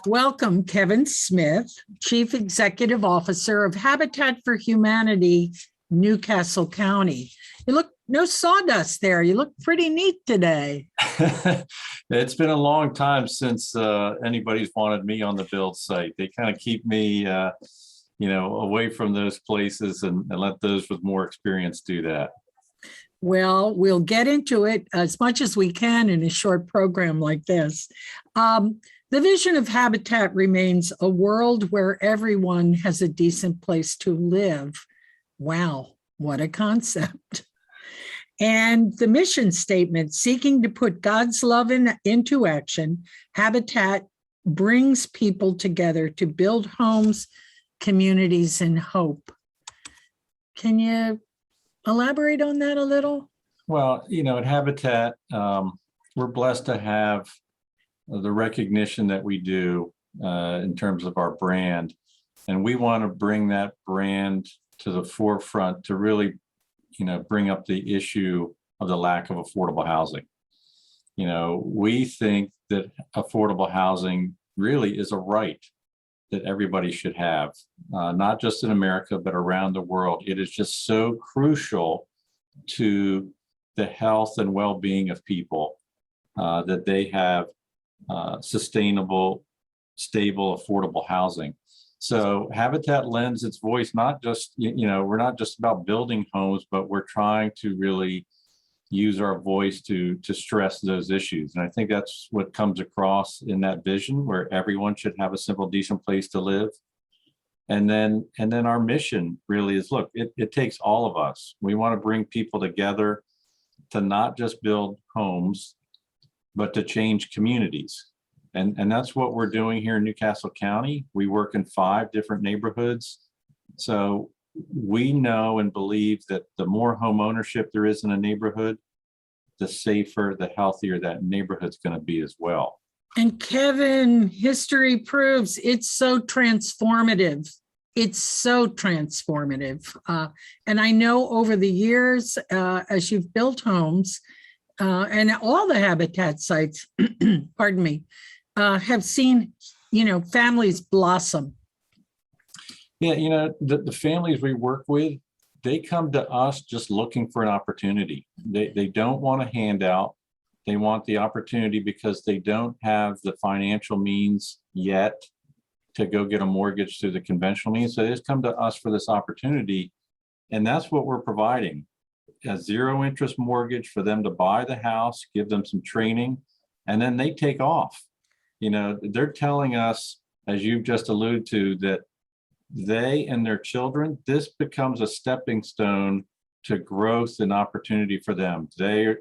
Welcome, Kevin Smith, Chief Executive Officer of Habitat for Humanity, Newcastle County. You look, no sawdust there. You look pretty neat today. It's been a long time since anybody's wanted me on the build site. They kind of keep me, away from those places and let those with more experience do that. Well, we'll get into it as much as we can in a short program like this. The vision of Habitat remains a world where everyone has a decent place to live. Wow, what a concept. And the mission statement, seeking to put God's love into action, Habitat brings people together to build homes, communities, and hope. Can you elaborate on that a little? Well, at Habitat, we're blessed to have the recognition that we do in terms of our brand. And we want to bring that brand to the forefront to really, bring up the issue of the lack of affordable housing. We think that affordable housing really is a right that everybody should have, not just in America, but around the world. It is just so crucial to the health and well-being of people that they have sustainable, stable, affordable housing. So Habitat lends its voice, not just, we're not just about building homes, but we're trying to really use our voice to stress those issues. And I think that's what comes across in that vision, where everyone should have a simple, decent place to live. And then our mission really is, look, it takes all of us. We want to bring people together to not just build homes, but to change communities. And that's what we're doing here in Newcastle County. We work in 5 different neighborhoods. So we know and believe that the more home ownership there is in a neighborhood, the safer, the healthier that neighborhood's going to be as well. And Kevin, history proves it's so transformative. It's so transformative. And I know over the years, as you've built homes, and all the Habitat sites, pardon me, have seen, families blossom. Yeah, the families we work with, they come to us just looking for an opportunity. They don't want a handout. They want the opportunity because they don't have the financial means yet to go get a mortgage through the conventional means. So they just come to us for this opportunity. And that's what we're providing. A zero interest mortgage for them to buy the house, give them some training, and then they take off. They're telling us, as you've just alluded to, that they and their children, this becomes a stepping stone to growth and opportunity for them. They're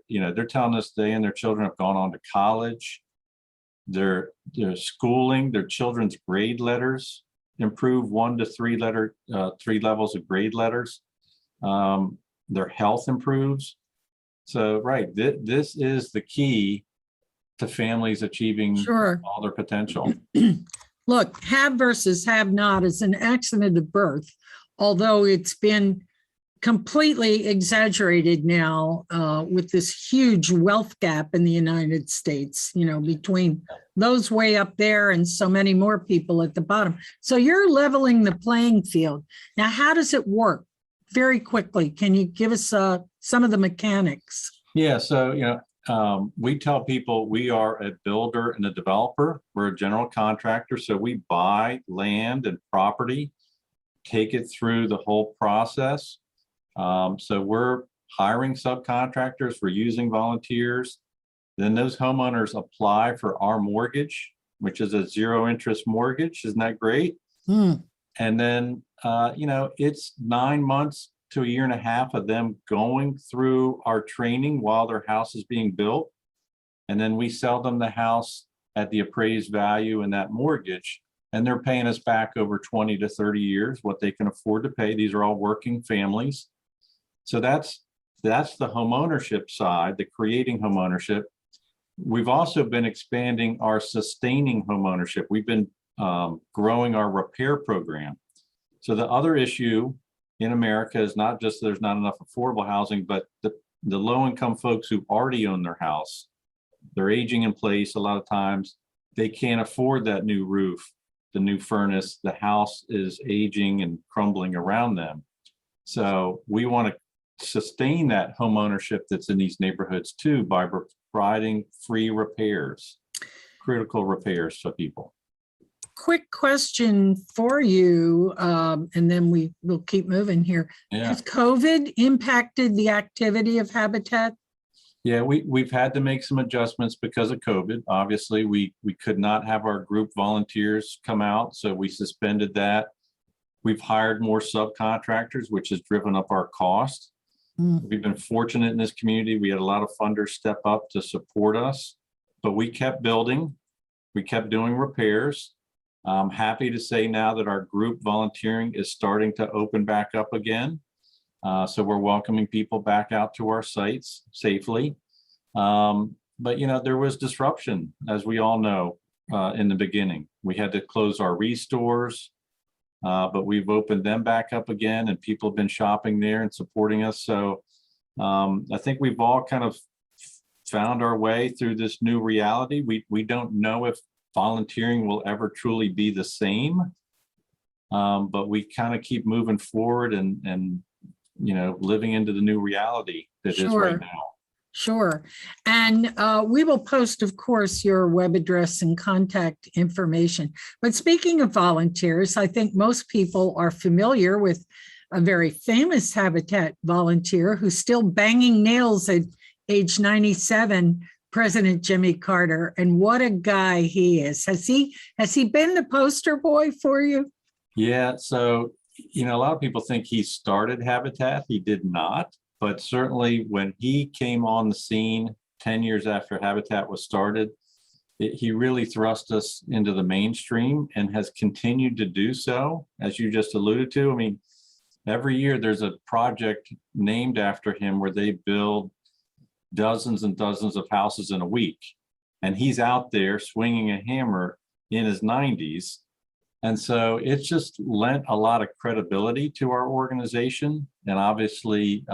telling us they and their children have gone on to college. Their schooling, their children's grade letters improve 1 to 3 levels of grade letters. Their health improves. So, right, this is the key to families achieving all their potential. Look, have versus have not is an accident of birth, although it's been completely exaggerated now with this huge wealth gap in the United States, between those way up there and so many more people at the bottom. So you're leveling the playing field. Now, how does it work? Very quickly, can you give us some of the mechanics? Yeah, so, we tell people we are a builder and a developer. We're a general contractor. So we buy land and property, take it through the whole process. So we're hiring subcontractors, we're using volunteers. Then those homeowners apply for our mortgage, which is a zero interest mortgage. Isn't that great? And then, it's 9 months to a year and a half of them going through our training while their house is being built. And then we sell them the house at the appraised value in that mortgage. And they're paying us back over 20 to 30 years, what they can afford to pay. These are all working families. So that's the homeownership side, the creating homeownership. We've also been expanding our sustaining homeownership. We've been growing our repair program. So the other issue in America is not just there's not enough affordable housing, but the low-income folks who already own their house, they're aging in place a lot of times. they can't afford that new roof, the new furnace. The house is aging and crumbling around them. So we want to sustain that home ownership that's in these neighborhoods too by providing free repairs, critical repairs to people. Quick question for you, and then we will keep moving here. Yeah. Has COVID impacted the activity of Habitat? Yeah, we've had to make some adjustments because of COVID. Obviously, we could not have our group volunteers come out, so we suspended that. We've hired more subcontractors, which has driven up our cost. We've been fortunate in this community. We had a lot of funders step up to support us, but we kept building. We kept doing repairs. I'm happy to say now that our group volunteering is starting to open back up again. So we're welcoming people back out to our sites safely. But, you know, there was disruption, as we all know, in the beginning. We had to close our restores, but we've opened them back up again, and people have been shopping there and supporting us. So I think we've all kind of found our way through this new reality. We don't know if volunteering will ever truly be the same, but we kind of keep moving forward and you know, living into the new reality that is right now. Sure. And we will post, of course, your web address and contact information. But speaking of volunteers, I think most people are familiar with a very famous Habitat volunteer who's still banging nails at age 97, President Jimmy Carter. And what a guy he is. Has he been the poster boy for you? Yeah, so, you know, a lot of people think he started Habitat. He did not. But certainly when he came on the scene 10 years after Habitat was started, he really thrust us into the mainstream and has continued to do so, as you just alluded to. I mean, every year there's a project named after him where they build dozens and dozens of houses in a week. And he's out there swinging a hammer in his 90s. And so it's just lent a lot of credibility to our organization, and obviously,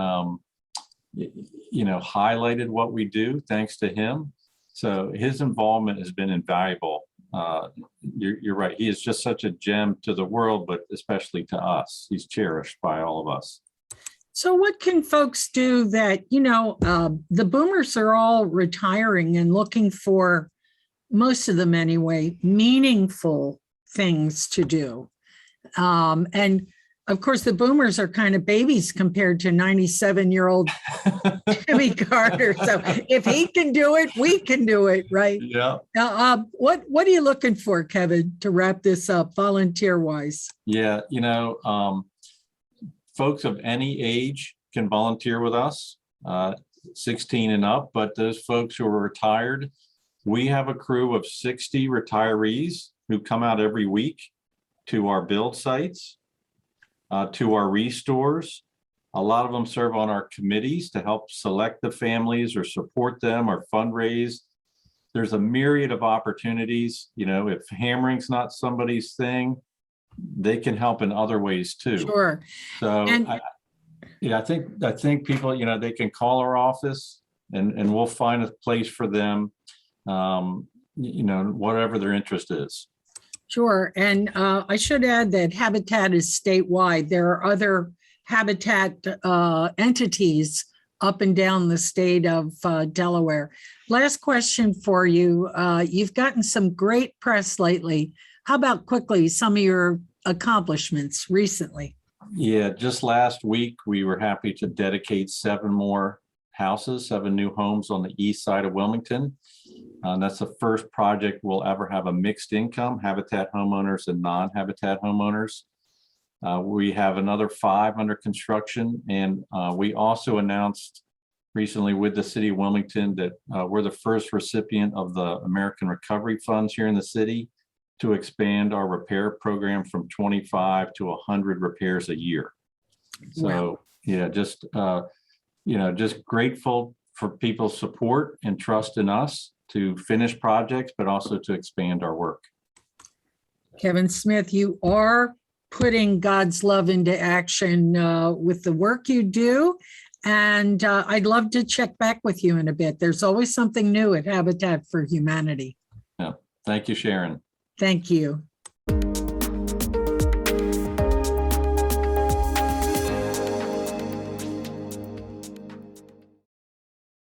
you know, highlighted what we do thanks to him. So his involvement has been invaluable. You're right. He is just such a gem to the world, but especially to us. He's cherished by all of us. So what can folks do that, you know, the boomers are all retiring and looking for, most of them anyway, meaningful things to do. And of course, the boomers are kind of babies compared to 97-year-old Jimmy Carter. So if he can do it, we can do it, right? Yeah. What are you looking for, Kevin, to wrap this up, volunteer-wise? Yeah, you know, folks of any age can volunteer with us, 16 and up, but those folks who are retired, we have a crew of 60 retirees who come out every week to our build sites, to our restores. A lot of them serve on our committees to help select the families or support them or fundraise. There's a myriad of opportunities. You know, if hammering's not somebody's thing, they can help in other ways too. Sure. So I think people, you know, they can call our office and we'll find a place for them, you know, whatever their interest is. Sure. And I should add that Habitat is statewide. There are other Habitat entities up and down the state of Delaware. Last question for you. You've gotten some great press lately. How about quickly some of your accomplishments recently? Yeah, just last week, we were happy to dedicate 7 more houses, 7 new homes on the east side of Wilmington. That's the first project we'll ever have a mixed income, Habitat homeowners and non-Habitat homeowners. We have another 5 under construction, and we also announced recently with the city of Wilmington that we're the first recipient of the American Recovery Funds here in the city to expand our repair program from 25 to 100 repairs a year. So wow. Yeah, just you know, just grateful for people's support and trust in us to finish projects, but also to expand our work. Kevin Smith, you are putting God's love into action with the work you do. And I'd love to check back with you in a bit. There's always something new at Habitat for Humanity. Yeah. Thank you, Sharon. Thank you.